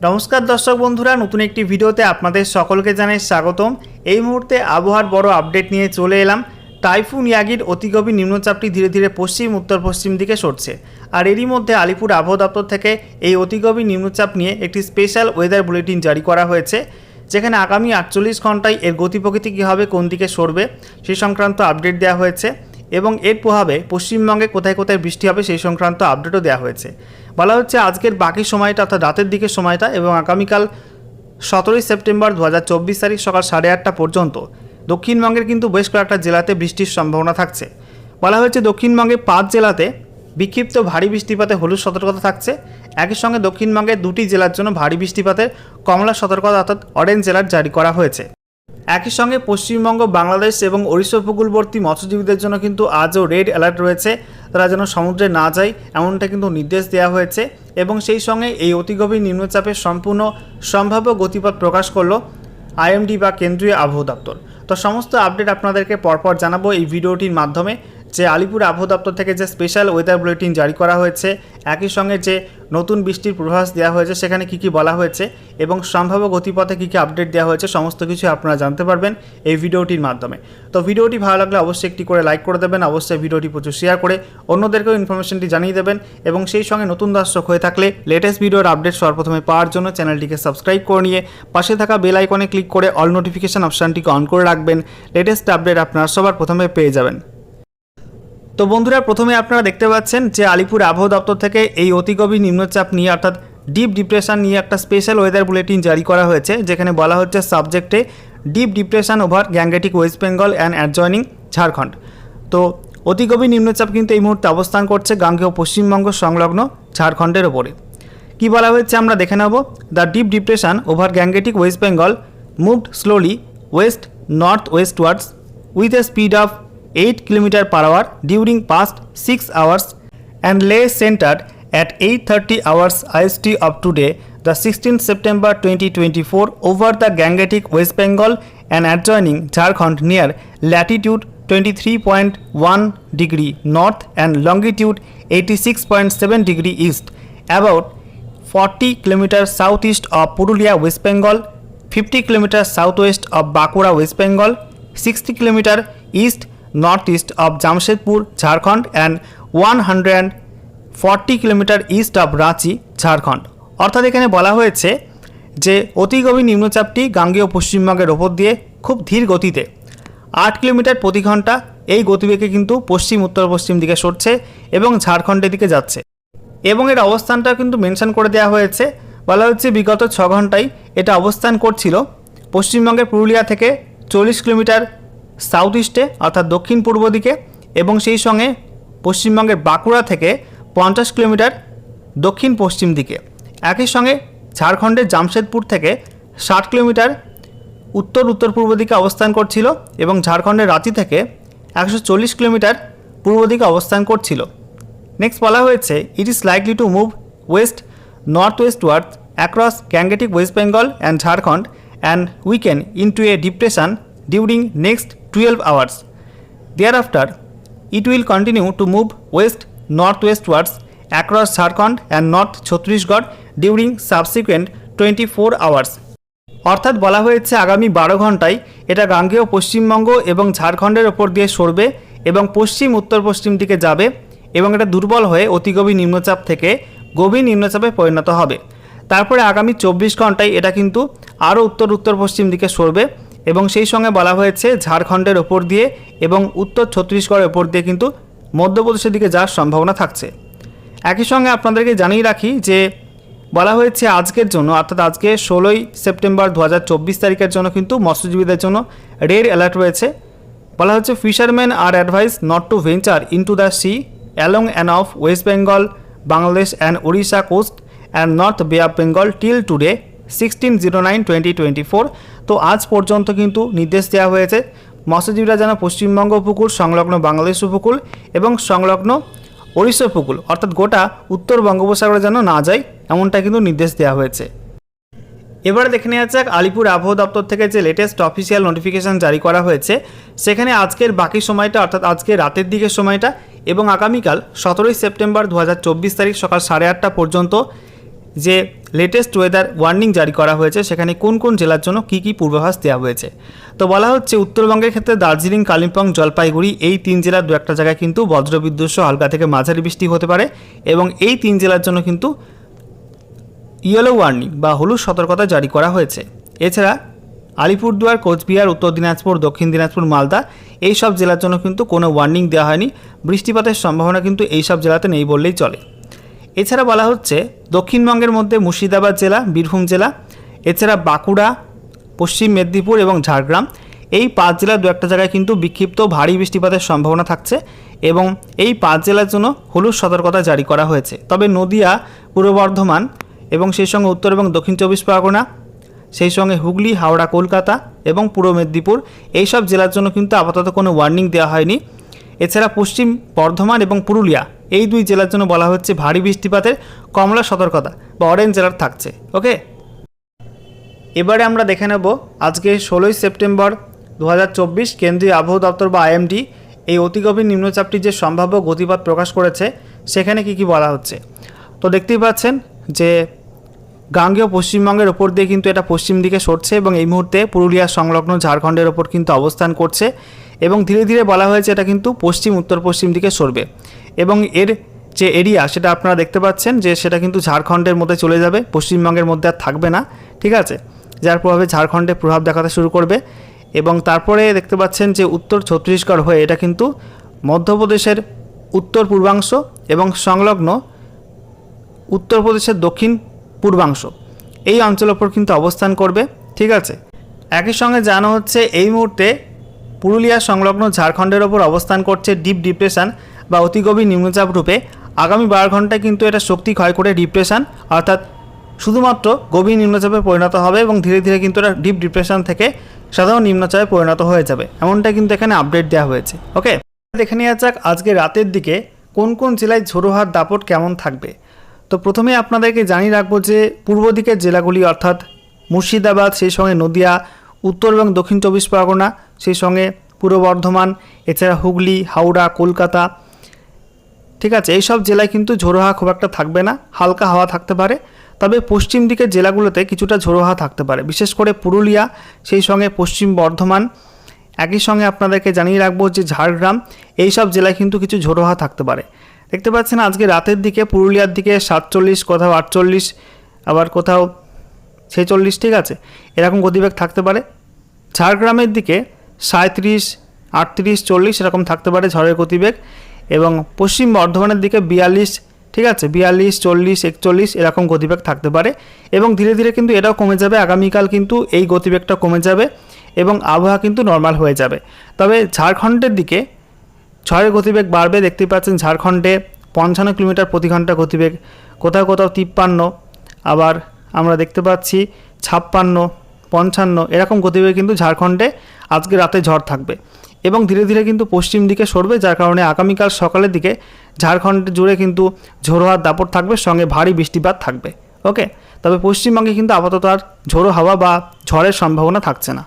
নমস্কার দর্শক বন্ধুরা, নতুন একটি ভিডিওতে আপনাদের সকলকে জানাই স্বাগতম। এই মুহূর্তে আবহাওয়ার বড় আপডেট নিয়ে চলে এলাম। টাইফুন ইয়াগির অতিগভীর নিম্নচাপটি ধীরে ধীরে পশ্চিম উত্তর পশ্চিম দিকে সরছে, আর এরই মধ্যে আলিপুর আবহাওয়া দপ্তর থেকে এই অতিগভীর নিম্নচাপ নিয়ে একটি স্পেশাল ওয়েদার বুলেটিন জারি করা হয়েছে, যেখানে আগামী 48 ঘন্টায় এর গতি প্রকৃতি কী হবে, কোন দিকে সরবে সেই সংক্রান্ত আপডেট দেওয়া হয়েছে এবং এর প্রভাবে পশ্চিমবঙ্গে কোথায় কোথায় বৃষ্টি হবে সেই সংক্রান্ত আপডেটও দেওয়া হয়েছে। বলা হচ্ছে আজকের বাকি সময়টা অর্থাৎ রাতের দিকের সময়টা এবং আগামীকাল 17 সেপ্টেম্বর 2024 তারিখ সকাল 8:30 পর্যন্ত দক্ষিণবঙ্গের কিন্তু বেশ কয়েকটা জেলাতে বৃষ্টির সম্ভাবনা থাকছে। বলা হয়েছে দক্ষিণবঙ্গে 5 জেলাতে বিক্ষিপ্ত ভারী বৃষ্টিপাতে হলুদ সতর্কতা থাকছে। একই সঙ্গে দক্ষিণবঙ্গের 2টি জেলার জন্য ভারী বৃষ্টিপাতের কমলা সতর্কতা অর্থাৎ অরেঞ্জ অ্যালার্ট জারি করা হয়েছে। একই সঙ্গে পশ্চিমবঙ্গ, বাংলাদেশ এবং ওড়িশা উপকূলবর্তী মৎস্যজীবীদের জন্য কিন্তু আজও রেড অ্যালার্ট রয়েছে, তারা যেন সমুদ্রে না যায় এমনটা কিন্তু নির্দেশ দেওয়া হয়েছে। এবং সেই সঙ্গে এই অতিগভীর নিম্নচাপের সম্পূর্ণ সম্ভাব্য গতিপথ প্রকাশ করলো আইএমডি বা কেন্দ্রীয় আবহাওয়া দপ্তর। তো সমস্ত আপডেট আপনাদেরকে পরপর জানাবো এই ভিডিওটির মাধ্যমে, যে আলিপুর আবহাওয়া দপ্তর থেকে যে স্পেশাল ওয়েদার বুলেটিন জারি করা হয়েছে, একই সঙ্গে যে নতুন বৃষ্টির পূর্বাভাস দেওয়া হয়েছে সেখানে কী কী বলা হয়েছে এবং সম্ভাব্য গতিপথে কী কী আপডেট দেওয়া হয়েছে, সমস্ত কিছু আপনারা জানতে পারবেন এই ভিডিওটির মাধ্যমে। তো ভিডিওটি ভালো লাগলে অবশ্যই একটি করে লাইক করে দেবেন, অবশ্যই ভিডিওটি প্রচুর শেয়ার করে অন্যদেরকেও ইনফরমেশনটি জানিয়ে দেবেন এবং সেই সঙ্গে নতুন দর্শক হয়ে থাকলে লেটেস্ট ভিডিওর আপডেট সর্বপ্রথমে পাওয়ার জন্য চ্যানেলটিকে সাবস্ক্রাইব করে নিয়ে পাশে থাকা বেল আইকনে ক্লিক করে অল নোটিফিকেশন অপশানটিকে অন করে রাখবেন। লেটেস্ট আপডেট আপনারা সবার প্রথমে পেয়ে যাবেন। তো বন্ধুরা, প্রথমে আপনারা দেখতে পাচ্ছেন যে আলিপুর আবহাওয়া দপ্তর থেকে এই অতিগভীর নিম্নচাপ নিয়ে অর্থাৎ ডিপ ডিপ্রেশন নিয়ে একটা স্পেশাল ওয়েদার বুলেটিন জারি করা হয়েছে, যেখানে বলা হচ্ছে সাবজেক্টে deep depression over Gangetic West Bengal and adjoining Jharkhand. তো অতিগভীর নিম্নচাপ কিন্তু এই মুহূর্তে অবস্থান করছে গাঙ্গেয় পশ্চিমবঙ্গ সংলগ্ন ঝাড়খণ্ডের ওপরে। কি বলা হয়েছে আমরা দেখে নেব। The deep depression over Gangetic West Bengal moved slowly west north westwards with a speed of 8 km/h during past 6 hours and lay centered at 8:30 hours IST of today, the 16th September 2024, over the Gangetic West Bengal and adjoining Jharkhand near latitude 23.1 degree north and longitude 86.7 degree east, about 40 km southeast of Purulia, West Bengal, 50 km southwest of Bankura, West Bengal, 60 km east northeast of Jamshedpur, Jharkhand and 140 km east of Ranchi, Jharkhand। অর্থাৎ এখানে বলা হয়েছে যে অতিগভীর নিম্নচাপটি গাঙ্গেয় পশ্চিমবঙ্গের ওপর দিয়ে খুব ধীর গতিতে 8 কিলোমিটার প্রতি ঘন্টা এই গতিবেগে কিন্তু পশ্চিম উত্তর পশ্চিম দিকে সরছে এবং ঝাড়খণ্ডের দিকে যাচ্ছে এবং এর অবস্থানটা কিন্তু মেনশন করে দেওয়া হয়েছে। বলা হচ্ছে বিগত 6 ঘন্টায় এটা অবস্থান করছিল পশ্চিমবঙ্গের পুরুলিয়া থেকে 40 কিলোমিটার সাউথ ইস্টে অর্থাৎ দক্ষিণ পূর্ব দিকে এবং সেই সঙ্গে পশ্চিমবঙ্গের বাঁকুড়া থেকে 50 কিলোমিটার দক্ষিণ পশ্চিম দিকে। একই সঙ্গে ঝাড়খণ্ডের জামশেদপুর থেকে 60 কিলোমিটার উত্তর উত্তর পূর্ব দিকে অবস্থান করছিল এবং ঝাড়খণ্ডের রাঁচি থেকে 140 কিলোমিটার পূর্ব দিকে অবস্থান করছিল। নেক্সট বলা হয়েছে it is likely to move west north westward across Gangetic West Bengal and Jharkhand and weaken into a depression during next 12 hours. Thereafter, it will continue to move west northwestwards across Jharkhand and North Chhattisgarh during subsequent 24 hours. অর্থাৎ বলা হয়েছে আগামী 12 ঘন্টায় এটা গাঙ্গেয় পশ্চিমবঙ্গ এবং ঝাড়খণ্ডের ওপর দিয়ে সরবে এবং পশ্চিম উত্তর পশ্চিম দিকে যাবে এবং এটা দুর্বল হয়ে অতিগভীর নিম্নচাপ থেকে গভীর নিম্নচাপে পরিণত হবে। তারপরে আগামী 24 ঘন্টায় এটা কিন্তু আরও উত্তর উত্তর পশ্চিম দিকে সরবে এবং সেই সঙ্গে বলা হয়েছে ঝাড়খণ্ডের ওপর দিয়ে এবং উত্তর ছত্তিশগড়ের ওপর দিয়ে কিন্তু মধ্যপ্রদেশের দিকে যাওয়ার সম্ভাবনা থাকছে। একই সঙ্গে আপনাদেরকে জানিয়ে রাখি যে বলা হয়েছে আজকের জন্য অর্থাৎ আজকে 16 সেপ্টেম্বর 2024 তারিখের জন্য কিন্তু মৎস্যজীবীদের জন্য রেড অ্যালার্ট রয়েছে। বলা হচ্ছে fisherman are advise not to venture into the sea along and off West Bengal, Bangladesh and Odisha coast and north Bay of Bengal till today 16/09/2024। তো আজ পর্যন্ত কিন্তু নির্দেশ দেওয়া হয়েছে মৎস্যজীবীরা যেন পশ্চিমবঙ্গ উপকূল, সংলগ্ন বাংলাদেশ উপকূল এবং সংলগ্ন ওড়িশা উপকূল অর্থাৎ গোটা উত্তর বঙ্গোপসাগরে যেন না যায় এমনটা কিন্তু নির্দেশ দেওয়া হয়েছে। এবারে দেখে নেওয়া যাক আলিপুর আবহাওয়া দপ্তর থেকে যে লেটেস্ট অফিসিয়াল নোটিফিকেশান জারি করা হয়েছে সেখানে আজকের বাকি সময়টা অর্থাৎ আজকে রাতের দিকের সময়টা এবং আগামীকাল 17 সেপ্টেম্বর 2024 তারিখ সকাল 8:30 পর্যন্ত যে লেটেস্ট ওয়েদার ওয়ার্নিং জারি করা হয়েছে সেখানে কোন কোন জেলার জন্য কী কী পূর্বাভাস দেওয়া হয়েছে। তো বলা হচ্ছে উত্তরবঙ্গের ক্ষেত্রে দার্জিলিং, কালিম্পং, জলপাইগুড়ি এই 3 জেলার দু একটা জায়গায় কিন্তু বজ্রবিদ্যুৎ সহ হালকা থেকে মাঝারি বৃষ্টি হতে পারে এবং এই 3 জেলার জন্য কিন্তু ইয়েলো ওয়ার্নিং বা হলুদ সতর্কতা জারি করা হয়েছে। এছাড়া আলিপুরদুয়ার, কোচবিহার, উত্তর দিনাজপুর, দক্ষিণ দিনাজপুর, মালদা এই সব জেলার জন্য কিন্তু কোনো ওয়ার্নিং দেওয়া হয়নি। বৃষ্টিপাতের সম্ভাবনা কিন্তু এই সব জেলাতে নেই বললেই চলে। এছাড়া বলা হচ্ছে দক্ষিণবঙ্গের মধ্যে মুর্শিদাবাদ জেলা, বীরভূম জেলা, এছাড়া বাঁকুড়া, পশ্চিম মেদিনীপুর এবং ঝাড়গ্রাম এই 5 জেলার দু একটা জায়গায় কিন্তু বিক্ষিপ্ত ভারী বৃষ্টিপাতের সম্ভাবনা থাকছে এবং এই 5 জেলার জন্য হলুদ সতর্কতা জারি করা হয়েছে। তবে নদিয়া, পূর্ব বর্ধমান এবং সেই সঙ্গে উত্তর এবং দক্ষিণ 24 পরগনা, সেই সঙ্গে হুগলি, হাওড়া, কলকাতা এবং পূর্ব মেদিনীপুর এই সব জেলার জন্য কিন্তু আপাতত কোনো ওয়ার্নিং দেওয়া হয়নি। এছাড়া পশ্চিম বর্ধমান এবং পুরুলিয়া এই 2 জেলার জন্য বলা হচ্ছে ভারী বৃষ্টিপাতের কমলা সতর্কতা বা অরেঞ্জ অ্যালার্ট থাকছে। ওকে, এবারে আমরা দেখে নেব আজকে 16ই সেপ্টেম্বর 2024 কেন্দ্রীয় আবহাওয়া দপ্তর বা আইএমডি এই অতিগভীর নিম্নচাপটির যে সম্ভাব্য গতিপথ প্রকাশ করেছে সেখানে কি কি বলা হচ্ছে। তো দেখতেই পাচ্ছেন যে গাঙ্গেয় পশ্চিমবঙ্গের ওপর দিয়ে কিন্তু এটা পশ্চিম দিকে সরছে এবং এই মুহূর্তে পুরুলিয়া সংলগ্ন ঝাড়খণ্ডের ওপর কিন্তু অবস্থান করছে এবং ধীরে ধীরে বলা হয়েছে এটা কিন্তু পশ্চিম উত্তর পশ্চিম দিকে সরবে এবং এর যে এরিয়া সেটা আপনারা দেখতে পাচ্ছেন যে সেটা কিন্তু ঝাড়খণ্ডের মধ্যে চলে যাবে, পশ্চিমবঙ্গের মধ্যে আর থাকবে না। ঠিক আছে, যার প্রভাবে ঝাড়খণ্ডে প্রভাব দেখাতে শুরু করবে এবং তারপরে দেখতে পাচ্ছেন যে উত্তর ছত্তিশগড় হয়ে এটা কিন্তু মধ্যপ্রদেশের উত্তর পূর্বাংশ এবং সংলগ্ন উত্তরপ্রদেশের দক্ষিণ পূর্বাংশ এই অঞ্চলের ওপর কিন্তু অবস্থান করবে। ঠিক আছে, একই সঙ্গে জানা হচ্ছে এই মুহূর্তে পুরুলিয়া সংলগ্ন ঝাড়খণ্ডের ওপর অবস্থান করছে ডিপ ডিপ্রেশন বা অতিগভীর নিম্নচাপ রূপে। আগামী 12 ঘন্টায় কিন্তু এটা শক্তি ক্ষয় করে ডিপ্রেশন অর্থাৎ শুধুমাত্র গভীর নিম্নচাপে পরিণত হবে এবং ধীরে ধীরে কিন্তু এটা ডিপ ডিপ্রেশন থেকে সাধারণ নিম্নচাপে পরিণত হয়ে যাবে, এমনটা কিন্তু এখানে আপডেট দেওয়া হয়েছে। ওকে, দেখে নেওয়া যাক আজকে রাতের দিকে কোন কোন জেলায় ঝোড়ো হাওয়ার দাপট কেমন থাকবে। তো প্রথমে আপনাদেরকে জানিয়ে রাখবো যে পূর্ব দিকের জেলাগুলি অর্থাৎ মুর্শিদাবাদ, সেই সঙ্গে নদিয়া, উত্তর এবং দক্ষিণ 24 পরগনা, সেই সঙ্গে পূর্ব বর্ধমান, এছাড়া হুগলি, হাওড়া, কলকাতা, ঠিক আছে, এই সব জেলায় কিন্তু ঝোড়ো হাওয়া খুব একটা থাকবে না, হালকা হাওয়া থাকতে পারে। তবে পশ্চিম দিকের জেলাগুলোতে কিছুটা ঝোড়ো হাওয়া থাকতে পারে, বিশেষ করে পুরুলিয়া, সেই সঙ্গে পশ্চিম বর্ধমান। একই সঙ্গে আপনাদেরকে জানিয়ে রাখবো যে ঝাড়গ্রাম এই সব জেলায় কিন্তু কিছু ঝোড়ো হাওয়া থাকতে পারে। দেখতে পাচ্ছেন আজকে রাতের দিকে পুরুলিয়ার দিকে 47, কোথাও 48, আবার কোথাও 46, ঠিক আছে, এরকম গতিবেগ থাকতে পারে। ঝাড়গ্রামের দিকে 37, 38, 40 এরকম থাকতে পারে ঝড়ের গতিবেগ এবং পশ্চিম বর্ধমানের দিকে 42, ঠিক আছে, 42, 40, 41 এরকম গতিবেগ থাকতে পারে এবং ধীরে ধীরে কিন্তু এটাও কমে যাবে। আগামীকাল কিন্তু এই গতিবেগটা কমে যাবে এবং আবহাওয়া কিন্তু নর্মাল হয়ে যাবে। তবে ঝাড়খণ্ডের দিকে ঝড়ের গতিবেগ বাড়বে। দেখতে পাচ্ছেন ঝাড়খণ্ডে 55 কিলোমিটার প্রতি ঘন্টা গতিবেগ, কোথাও কোথাও 53, আবার আমরা দেখতে পাচ্ছি 56, 55 এরকম গতিবেগ কিন্তু ঝাড়খণ্ডে আজকে রাতে ঝড় থাকবে এবং ধীরে ধীরে কিন্তু পশ্চিম দিকে সরবে, যার কারণে আগামীকাল সকালের দিকে ঝাড়খণ্ড জুড়ে কিন্তু ঝোড়ো হাওয়ার দাপট থাকবে, সঙ্গে ভারী বৃষ্টিপাত থাকবে। ওকে, তবে পশ্চিমবঙ্গে কিন্তু আপাতত আর ঝোড়ো হাওয়া বা ঝড়ের সম্ভাবনা থাকছে না।